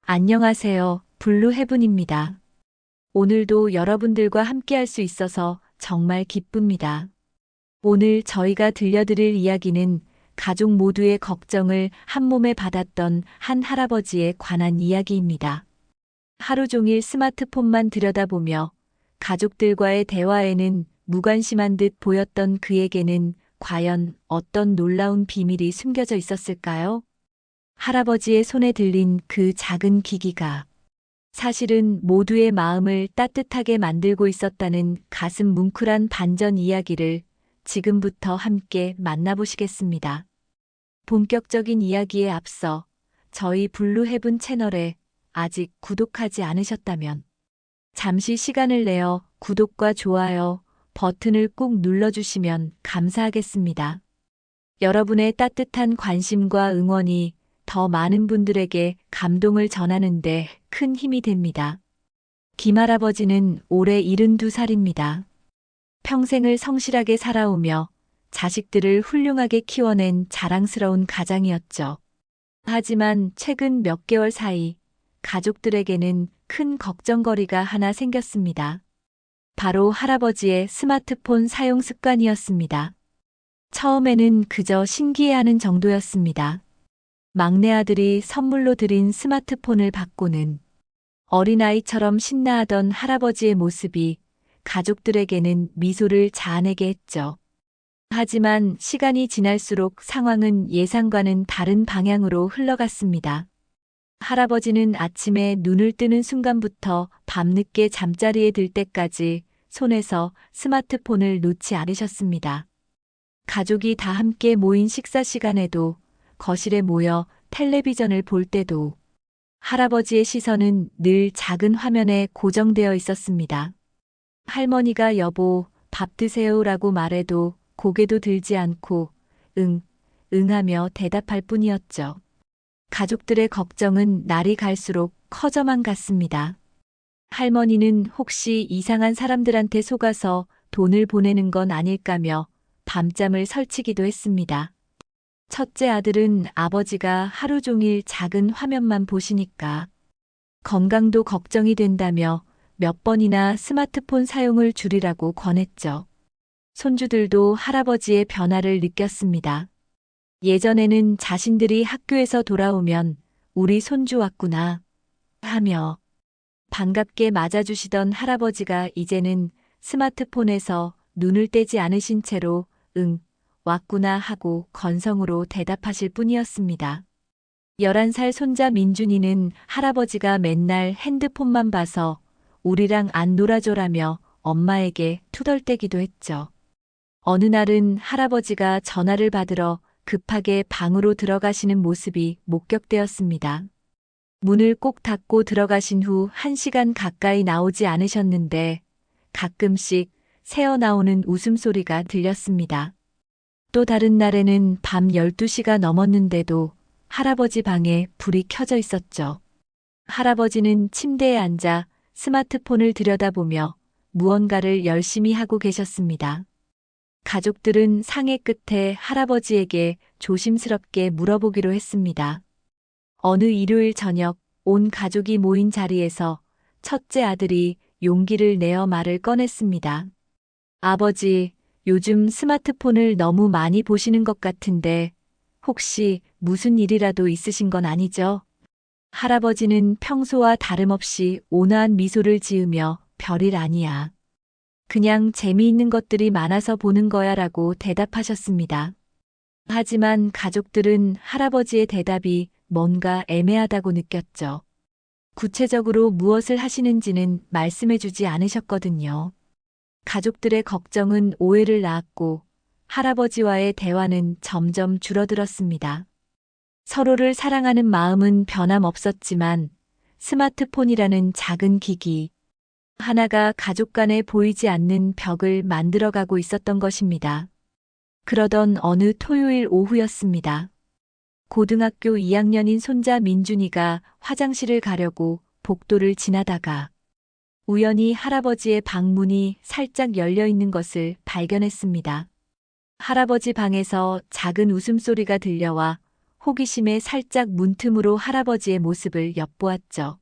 안녕하세요. 블루헤븐입니다. 오늘도 여러분들과 함께할 수 있어서 정말 기쁩니다. 오늘 저희가 들려드릴 이야기는 가족 모두의 걱정을 한 몸에 받았던 한 할아버지에 관한 이야기입니다. 하루 종일 스마트폰만 들여다보며 가족들과의 대화에는 무관심한 듯 보였던 그에게는 과연 어떤 놀라운 비밀이 숨겨져 있었을까요? 할아버지의 손에 들린 그 작은 기기가 사실은 모두의 마음을 따뜻하게 만들고 있었다는 가슴 뭉클한 반전 이야기를 지금부터 함께 만나보시겠습니다. 본격적인 이야기에 앞서 저희 블루헤븐 채널에 아직 구독하지 않으셨다면 잠시 시간을 내어 구독과 좋아요 버튼을 꾹 눌러주시면 감사하겠습니다. 여러분의 따뜻한 관심과 응원이 더 많은 분들에게 감동을 전하는데 큰 힘이 됩니다. 김할아버지는 올해 72살입니다. 평생을 성실하게 살아오며 자식들을 훌륭하게 키워낸 자랑스러운 가장이었죠. 하지만 최근 몇 개월 사이 가족들에게는 큰 걱정거리가 하나 생겼습니다. 바로 할아버지의 스마트폰 사용 습관이었습니다. 처음에는 그저 신기해하는 정도였습니다. 막내 아들이 선물로 드린 스마트폰을 받고는 어린아이처럼 신나하던 할아버지의 모습이 가족들에게는 미소를 자아내게 했죠. 하지만 시간이 지날수록 상황은 예상과는 다른 방향으로 흘러갔습니다. 할아버지는 아침에 눈을 뜨는 순간부터 밤늦게 잠자리에 들 때까지 손에서 스마트폰을 놓지 않으셨습니다. 가족이 다 함께 모인 식사 시간에도 거실에 모여 텔레비전을 볼 때도 할아버지의 시선은 늘 작은 화면에 고정되어 있었습니다. 할머니가 여보, 밥 드세요라고 말해도 고개도 들지 않고 응, 응하며 대답할 뿐이었죠. 가족들의 걱정은 날이 갈수록 커져만 갔습니다. 할머니는 혹시 이상한 사람들한테 속아서 돈을 보내는 건 아닐까며 밤잠을 설치기도 했습니다. 첫째 아들은 아버지가 하루 종일 작은 화면만 보시니까 건강도 걱정이 된다며 몇 번이나 스마트폰 사용을 줄이라고 권했죠. 손주들도 할아버지의 변화를 느꼈습니다. 예전에는 자신들이 학교에서 돌아오면 우리 손주 왔구나 하며 반갑게 맞아주시던 할아버지가 이제는 스마트폰에서 눈을 떼지 않으신 채로 응, 왔구나 하고 건성으로 대답하실 뿐이었습니다. 11살 손자 민준이는 할아버지가 맨날 핸드폰만 봐서 우리랑 안 놀아줘라며 엄마에게 투덜대기도 했죠. 어느 날은 할아버지가 전화를 받으러 급하게 방으로 들어가시는 모습이 목격되었습니다. 문을 꼭 닫고 들어가신 후 1시간 가까이 나오지 않으셨는데 가끔씩 새어나오는 웃음소리가 들렸습니다. 또 다른 날에는 밤 12시가 넘었는데도 할아버지 방에 불이 켜져 있었죠. 할아버지는 침대에 앉아 스마트폰을 들여다보며 무언가를 열심히 하고 계셨습니다. 가족들은 상의 끝에 할아버지에게 조심스럽게 물어보기로 했습니다. 어느 일요일 저녁 온 가족이 모인 자리에서 첫째 아들이 용기를 내어 말을 꺼냈습니다. 아버지, 요즘 스마트폰을 너무 많이 보시는 것 같은데 혹시 무슨 일이라도 있으신 건 아니죠? 할아버지는 평소와 다름없이 온화한 미소를 지으며 별일 아니야. 그냥 재미있는 것들이 많아서 보는 거야 라고 대답하셨습니다. 하지만 가족들은 할아버지의 대답이 뭔가 애매하다고 느꼈죠. 구체적으로 무엇을 하시는지는 말씀해주지 않으셨거든요. 가족들의 걱정은 오해를 낳았고 할아버지와의 대화는 점점 줄어들었습니다. 서로를 사랑하는 마음은 변함없었지만 스마트폰이라는 작은 기기 하나가 가족 간에 보이지 않는 벽을 만들어가고 있었던 것입니다. 그러던 어느 토요일 오후였습니다. 고등학교 2학년인 손자 민준이가 화장실을 가려고 복도를 지나다가 우연히 할아버지의 방문이 살짝 열려 있는 것을 발견했습니다. 할아버지 방에서 작은 웃음소리가 들려와 호기심에 살짝 문틈으로 할아버지의 모습을 엿보았죠.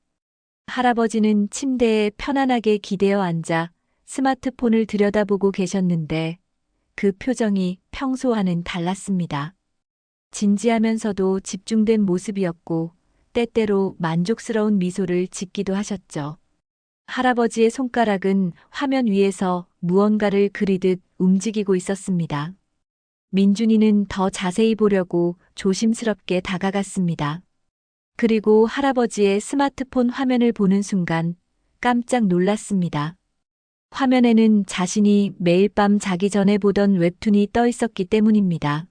할아버지는 침대에 편안하게 기대어 앉아 스마트폰을 들여다보고 계셨는데 그 표정이 평소와는 달랐습니다. 진지하면서도 집중된 모습이었고 때때로 만족스러운 미소를 짓기도 하셨죠. 할아버지의 손가락은 화면 위에서 무언가를 그리듯 움직이고 있었습니다. 민준이는 더 자세히 보려고 조심스럽게 다가갔습니다. 그리고 할아버지의 스마트폰 화면을 보는 순간 깜짝 놀랐습니다. 화면에는 자신이 매일 밤 자기 전에 보던 웹툰이 떠 있었기 때문입니다.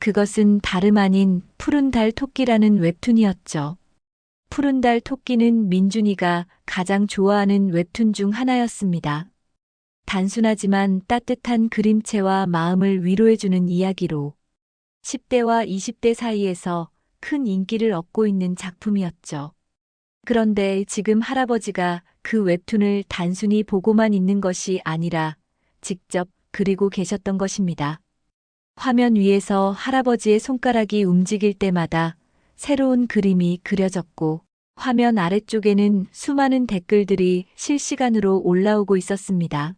그것은 다름 아닌 푸른 달 토끼라는 웹툰이었죠. 푸른 달 토끼는 민준이가 가장 좋아하는 웹툰 중 하나였습니다. 단순하지만 따뜻한 그림체와 마음을 위로해주는 이야기로 10대와 20대 사이에서 큰 인기를 얻고 있는 작품이었죠. 그런데 지금 할아버지가 그 웹툰을 단순히 보고만 있는 것이 아니라 직접 그리고 계셨던 것입니다. 화면 위에서 할아버지의 손가락이 움직일 때마다 새로운 그림이 그려졌고 화면 아래쪽에는 수많은 댓글들이 실시간으로 올라오고 있었습니다.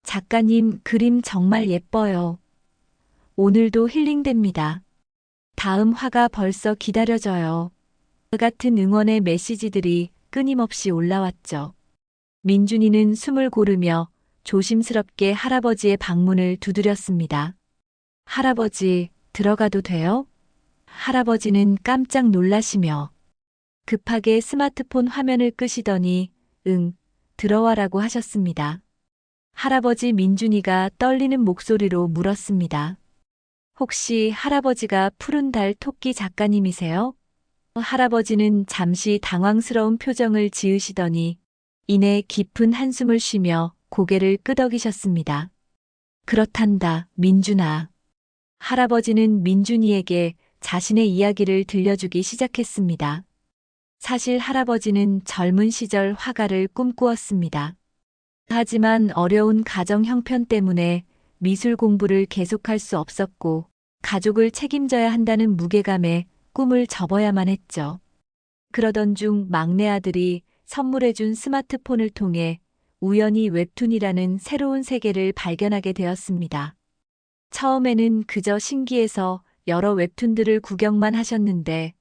작가님, 그림 정말 예뻐요. 오늘도 힐링됩니다. 다음 화가 벌써 기다려져요. 같은 응원의 메시지들이 끊임없이 올라왔죠. 민준이는 숨을 고르며 조심스럽게 할아버지의 방문을 두드렸습니다. 할아버지, 들어가도 돼요? 할아버지는 깜짝 놀라시며 급하게 스마트폰 화면을 끄시더니 응, 들어와라고 하셨습니다. 할아버지 민준이가 떨리는 목소리로 물었습니다. 혹시 할아버지가 푸른 달 토끼 작가님이세요? 할아버지는 잠시 당황스러운 표정을 지으시더니 이내 깊은 한숨을 쉬며 고개를 끄덕이셨습니다. 그렇단다, 민준아. 할아버지는 민준이에게 자신의 이야기를 들려주기 시작했습니다. 사실 할아버지는 젊은 시절 화가를 꿈꾸었습니다. 하지만 어려운 가정 형편 때문에 미술 공부를 계속할 수 없었고 가족을 책임져야 한다는 무게감에 꿈을 접어야만 했죠. 그러던 중 막내 아들이 선물해준 스마트폰을 통해 우연히 웹툰이라는 새로운 세계를 발견하게 되었습니다. 처음에는 그저 신기해서 여러 웹툰들을 구경만 하셨는데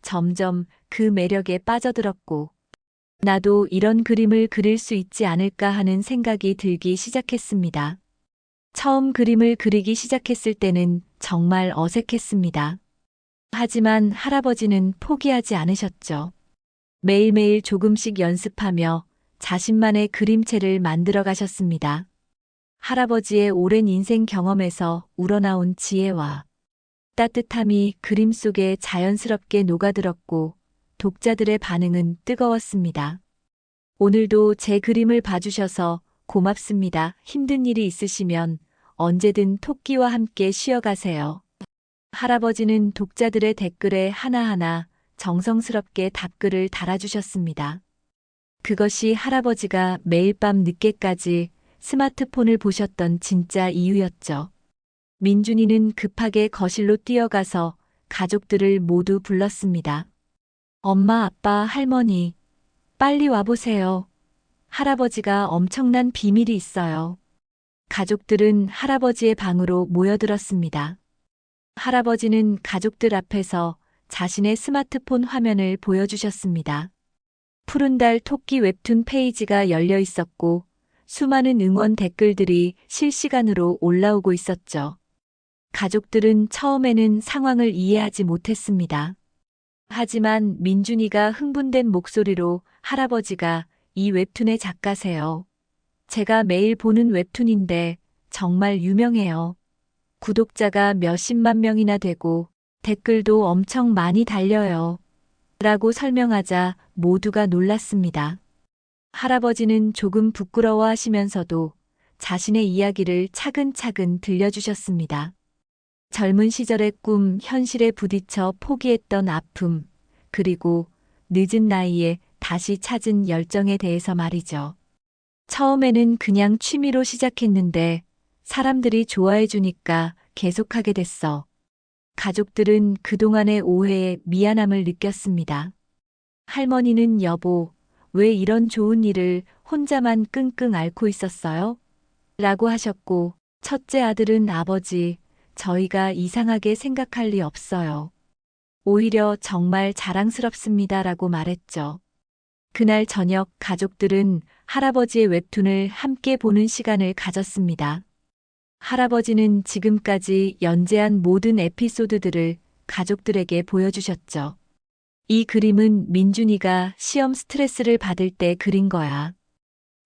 점점 그 매력에 빠져들었고 나도 이런 그림을 그릴 수 있지 않을까 하는 생각이 들기 시작했습니다. 처음 그림을 그리기 시작했을 때는 정말 어색했습니다. 하지만 할아버지는 포기하지 않으셨죠. 매일매일 조금씩 연습하며 자신만의 그림체를 만들어 가셨습니다. 할아버지의 오랜 인생 경험에서 우러나온 지혜와 따뜻함이 그림 속에 자연스럽게 녹아들었고 독자들의 반응은 뜨거웠습니다. 오늘도 제 그림을 봐주셔서 고맙습니다. 힘든 일이 있으시면 언제든 토끼와 함께 쉬어가세요. 할아버지는 독자들의 댓글에 하나하나 정성스럽게 답글을 달아주셨습니다. 그것이 할아버지가 매일 밤 늦게까지 스마트폰을 보셨던 진짜 이유였죠. 민준이는 급하게 거실로 뛰어가서 가족들을 모두 불렀습니다. 엄마, 아빠, 할머니, 빨리 와보세요. 할아버지가 엄청난 비밀이 있어요. 가족들은 할아버지의 방으로 모여들었습니다. 할아버지는 가족들 앞에서 자신의 스마트폰 화면을 보여주셨습니다. 푸른 달 토끼 웹툰 페이지가 열려 있었고 수많은 응원 댓글들이 실시간으로 올라오고 있었죠. 가족들은 처음에는 상황을 이해하지 못했습니다. 하지만 민준이가 흥분된 목소리로 할아버지가 이 웹툰의 작가세요. 제가 매일 보는 웹툰인데 정말 유명해요. 구독자가 몇십만 명이나 되고 댓글도 엄청 많이 달려요. 라고 설명하자 모두가 놀랐습니다. 할아버지는 조금 부끄러워하시면서도 자신의 이야기를 차근차근 들려주셨습니다. 젊은 시절의 꿈, 현실에 부딪혀 포기했던 아픔, 그리고 늦은 나이에 다시 찾은 열정에 대해서 말이죠. 처음에는 그냥 취미로 시작했는데 사람들이 좋아해 주니까 계속하게 됐어. 가족들은 그동안의 오해에 미안함을 느꼈습니다. 할머니는 여보, 왜 이런 좋은 일을 혼자만 끙끙 앓고 있었어요? 라고 하셨고, 첫째 아들은 아버지, 저희가 이상하게 생각할 리 없어요. 오히려 정말 자랑스럽습니다. 라고 말했죠. 그날 저녁 가족들은 할아버지의 웹툰을 함께 보는 시간을 가졌습니다. 할아버지는 지금까지 연재한 모든 에피소드들을 가족들에게 보여주셨죠. 이 그림은 민준이가 시험 스트레스를 받을 때 그린 거야.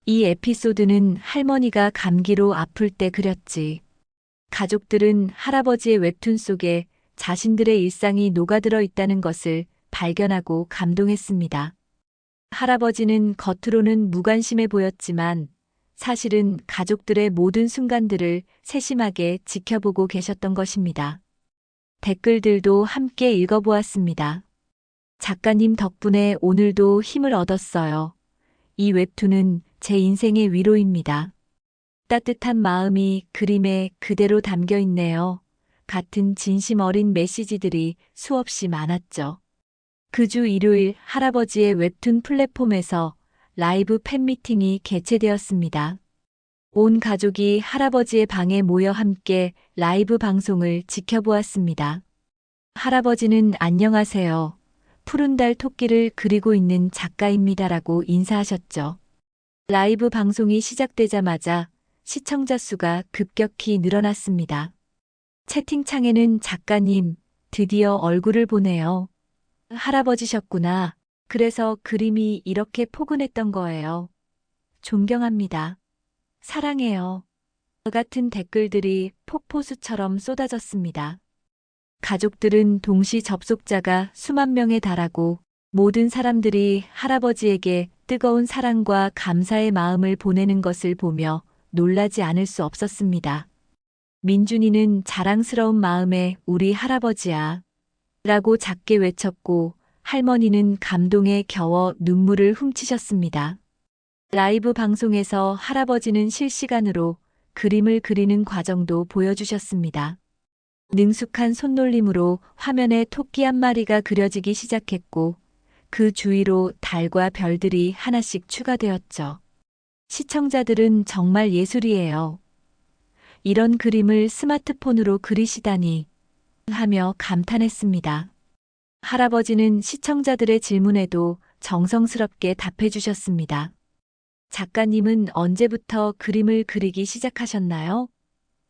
이 에피소드는 할머니가 감기로 아플 때 그렸지. 가족들은 할아버지의 웹툰 속에 자신들의 일상이 녹아들어 있다는 것을 발견하고 감동했습니다. 할아버지는 겉으로는 무관심해 보였지만 사실은 가족들의 모든 순간들을 세심하게 지켜보고 계셨던 것입니다. 댓글들도 함께 읽어보았습니다. 작가님 덕분에 오늘도 힘을 얻었어요. 이 웹툰은 제 인생의 위로입니다. 따뜻한 마음이 그림에 그대로 담겨 있네요. 같은 진심 어린 메시지들이 수없이 많았죠. 그 주 일요일 할아버지의 웹툰 플랫폼에서 라이브 팬미팅이 개최되었습니다. 온 가족이 할아버지의 방에 모여 함께 라이브 방송을 지켜보았습니다. 할아버지는 안녕하세요. 푸른 달 토끼를 그리고 있는 작가입니다라고 인사하셨죠. 라이브 방송이 시작되자마자 시청자 수가 급격히 늘어났습니다. 채팅창에는 작가님, 드디어 얼굴을 보네요. 할아버지셨구나. 그래서 그림이 이렇게 포근했던 거예요. 존경합니다. 사랑해요. 같은 댓글들이 폭포수처럼 쏟아졌습니다. 가족들은 동시 접속자가 수만 명에 달하고 모든 사람들이 할아버지에게 뜨거운 사랑과 감사의 마음을 보내는 것을 보며 놀라지 않을 수 없었습니다. 민준이는 자랑스러운 마음에 우리 할아버지야 라고 작게 외쳤고 할머니는 감동에 겨워 눈물을 훔치셨습니다. 라이브 방송에서 할아버지는 실시간으로 그림을 그리는 과정도 보여주셨습니다. 능숙한 손놀림으로 화면에 토끼 한 마리가 그려지기 시작했고 그 주위로 달과 별들이 하나씩 추가되었죠. 시청자들은 정말 예술이에요. 이런 그림을 스마트폰으로 그리시다니 하며 감탄했습니다. 할아버지는 시청자들의 질문에도 정성스럽게 답해 주셨습니다. 작가님은 언제부터 그림을 그리기 시작하셨나요?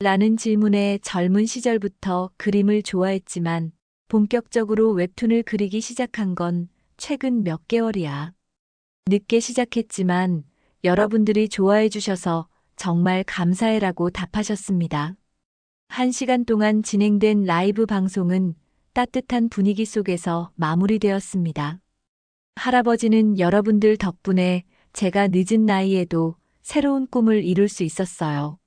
라는 질문에 젊은 시절부터 그림을 좋아했지만 본격적으로 웹툰을 그리기 시작한 건 최근 몇 개월이야. 늦게 시작했지만 여러분들이 좋아해 주셔서 정말 감사해라고 답하셨습니다. 1시간 동안 진행된 라이브 방송은 따뜻한 분위기 속에서 마무리되었습니다. 할아버지는 여러분들 덕분에 제가 늦은 나이에도 새로운 꿈을 이룰 수 있었어요.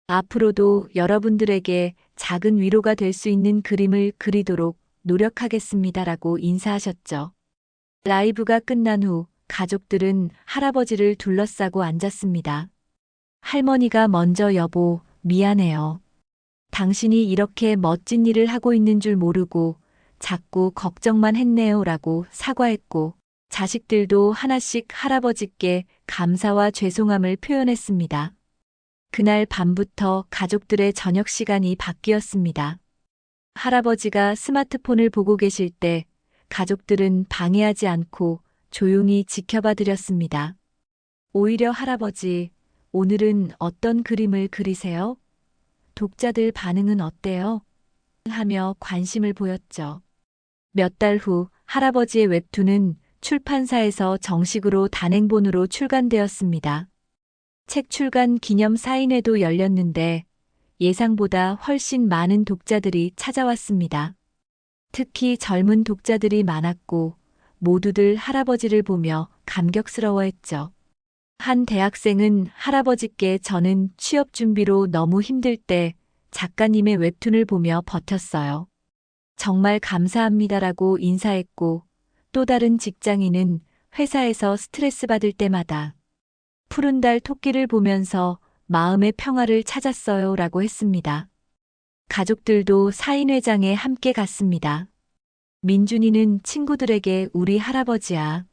앞으로도 여러분들에게 작은 위로가 될 수 있는 그림을 그리도록 노력하겠습니다라고 인사하셨죠. 라이브가 끝난 후 가족들은 할아버지를 둘러싸고 앉았습니다. 할머니가 먼저 여보, 미안해요. 당신이 이렇게 멋진 일을 하고 있는 줄 모르고 자꾸 걱정만 했네요 라고 사과했고 자식들도 하나씩 할아버지께 감사와 죄송함을 표현했습니다. 그날 밤부터 가족들의 저녁 시간이 바뀌었습니다. 할아버지가 스마트폰을 보고 계실 때 가족들은 방해하지 않고 조용히 지켜봐 드렸습니다. 오히려 할아버지, 오늘은 어떤 그림을 그리세요? 독자들 반응은 어때요? 하며 관심을 보였죠. 몇 달 후 할아버지의 웹툰은 출판사에서 정식으로 단행본으로 출간되었습니다. 책 출간 기념 사인회도 열렸는데 예상보다 훨씬 많은 독자들이 찾아왔습니다. 특히 젊은 독자들이 많았고 모두들 할아버지를 보며 감격스러워했죠. 한 대학생은 할아버지께 저는 취업 준비로 너무 힘들 때 작가님의 웹툰을 보며 버텼어요. 정말 감사합니다라고 인사했고 또 다른 직장인은 회사에서 스트레스 받을 때마다 푸른 달 토끼를 보면서 마음의 평화를 찾았어요 라고 했습니다. 가족들도 사인회장에 함께 갔습니다. 민준이는 친구들에게 우리 할아버지야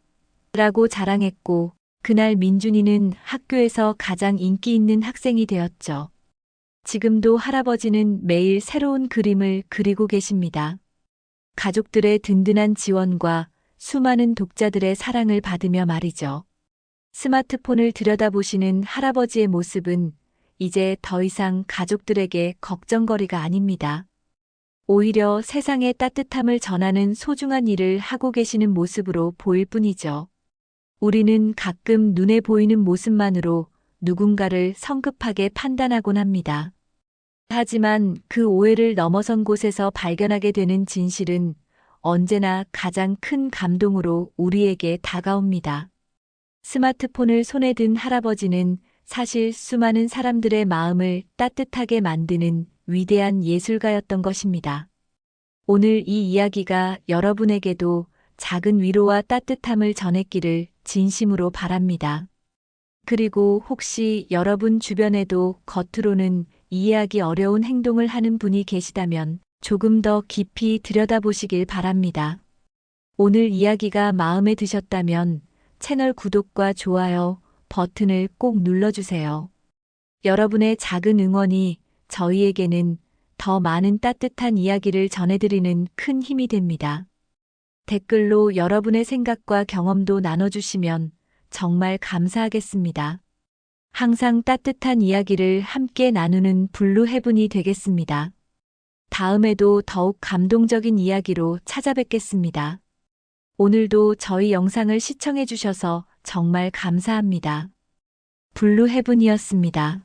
라고 자랑했고, 그날 민준이는 학교에서 가장 인기 있는 학생이 되었죠. 지금도 할아버지는 매일 새로운 그림을 그리고 계십니다. 가족들의 든든한 지원과 수많은 독자들의 사랑을 받으며 말이죠. 스마트폰을 들여다보시는 할아버지의 모습은 이제 더 이상 가족들에게 걱정거리가 아닙니다. 오히려 세상의 따뜻함을 전하는 소중한 일을 하고 계시는 모습으로 보일 뿐이죠. 우리는 가끔 눈에 보이는 모습만으로 누군가를 성급하게 판단하곤 합니다. 하지만 그 오해를 넘어선 곳에서 발견하게 되는 진실은 언제나 가장 큰 감동으로 우리에게 다가옵니다. 스마트폰을 손에 든 할아버지는 사실 수많은 사람들의 마음을 따뜻하게 만드는 위대한 예술가였던 것입니다. 오늘 이 이야기가 여러분에게도 작은 위로와 따뜻함을 전했기를 진심으로 바랍니다. 그리고 혹시 여러분 주변에도 겉으로는 이해하기 어려운 행동을 하는 분이 계시다면 조금 더 깊이 들여다보시길 바랍니다. 오늘 이야기가 마음에 드셨다면 채널 구독과 좋아요 버튼을 꼭 눌러주세요. 여러분의 작은 응원이 저희에게는 더 많은 따뜻한 이야기를 전해드리는 큰 힘이 됩니다. 댓글로 여러분의 생각과 경험도 나눠주시면 정말 감사하겠습니다. 항상 따뜻한 이야기를 함께 나누는 블루 헤븐이 되겠습니다. 다음에도 더욱 감동적인 이야기로 찾아뵙겠습니다. 오늘도 저희 영상을 시청해 주셔서 정말 감사합니다. 블루 헤븐이었습니다.